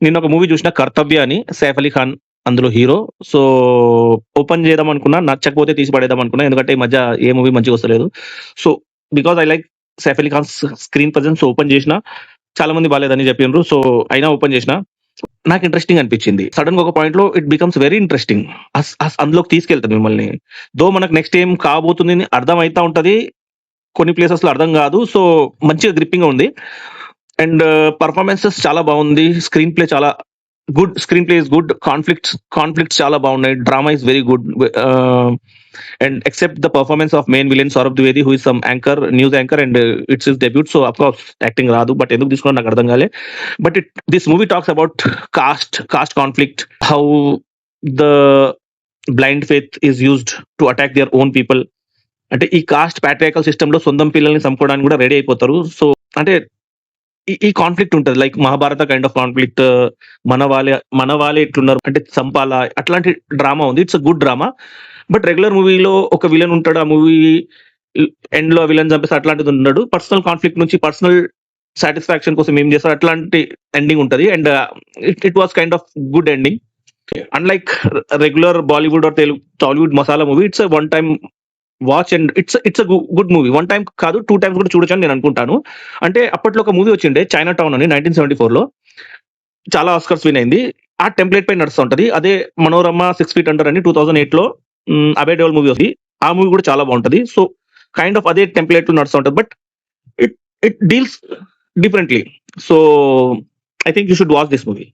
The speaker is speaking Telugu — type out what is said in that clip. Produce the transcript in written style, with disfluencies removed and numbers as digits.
నిన్న ఒక మూవీ చూసిన 'కర్తవ్య' అని సైఫ్ అలీ ఖాన్ అందులో హీరో. సో, ఓపెన్ చేద్దాం అనుకున్నా. నచ్చకపోతే తీసి పడేద్దాం అనుకున్నా. ఎందుకంటే ఈ మధ్య ఏ మూవీ మంచిగా వస్తలేదు. So, because I like Saif Ali Khan's screen presence open చేసిన. చాలా మంది బాలేదని చెప్పిండ్రు. సో, అయినా ఓపెన్ చేసిన. నాకు ఇంట్రెస్టింగ్ అనిపించింది. సడెన్‌గా ఒక పాయింట్‌లో ఇట్ బికమ్స్ వెరీ ఇంట్రెస్టింగ్. అందులోకి తీసుకెళ్తది మిమ్మల్ని. నెక్స్ట్ నెక్స్ట్ ఏం కాబోతుంది అని అర్థమైతా ఉంటది. కొన్ని ప్లేసెస్‌లో అర్థం కాదు. సో, మంచిగా గ్రిప్పింగ్‌గా ఉంది. అండ్ పర్ఫార్మెన్సెస్ చాలా బాగుంది. స్క్రీన్ ప్లే చాలా good. Screenplay is good. Conflicts చాలా బాగున్నాయి. Drama is very good. And except the performance of main villain Saurabh Dwivedi who is some anchor, news anchor, and it's his debut. So of course acting రాదు. బట్ ఎందుకు తీసుకున్నారో నాకు అర్థం కాలే. But this movie talks about caste conflict, how the blind faith is used to attack their own people. అంటే ఈ కాస్ట్ ప్యాట్రియాకల్ సిస్టమ్ లో సొంతం పిల్లల్ని చంపుకోవడానికి కూడా రెడీ అయిపోతారు. సో అంటే ఈ కాన్ఫ్లిక్ట్ ఉంటది. Like Mahabharata kind of conflict. మన వాళ్ళే ఎట్లున్నారు అంటే చంపాలా, అట్లాంటి డ్రామా ఉంది. It's a good drama. But regular మూవీలో ఒక విలన్ ఉంటాడు. ఆ మూవీ ఎండ్ లో విలన్ చంపేసి అట్లాంటిది ఉండడు. పర్సనల్ కాన్ఫ్లిక్ట్ నుంచి పర్సనల్ సాటిస్ఫాక్షన్ కోసం ఏం చేస్తారు అట్లాంటి ఎండింగ్ ఉంటది. And it was kind of good ending. Unlike regular Bollywood or Telugu Tollywood masala movie, it's one time watch and it's good movie. One time కాదు, 2 టైమ్స్ కూడా చూడొచ్చు అని నేను అనుకుంటాను. అంటే అప్పట్లో ఒక మూవీ వచ్చిండే చైనా టౌన్ అని 1974లో. చాలా ఆస్కర్స్ విన్ అయింది. ఆ టెంప్లెట్ పై నడుస్తూ ఉంటది. అదే మనోరమ 6 ఫీట్ అండర్ అని 2008లో అభయ్ డెఓల్ మూవీ వస్తుంది. ఆ మూవీ కూడా చాలా బాగుంటది. సో కైండ్ ఆఫ్ అదే టెంప్లెట్ లో నడుస్తూ ఉంటది. But it deals differently. So I think you should watch this movie.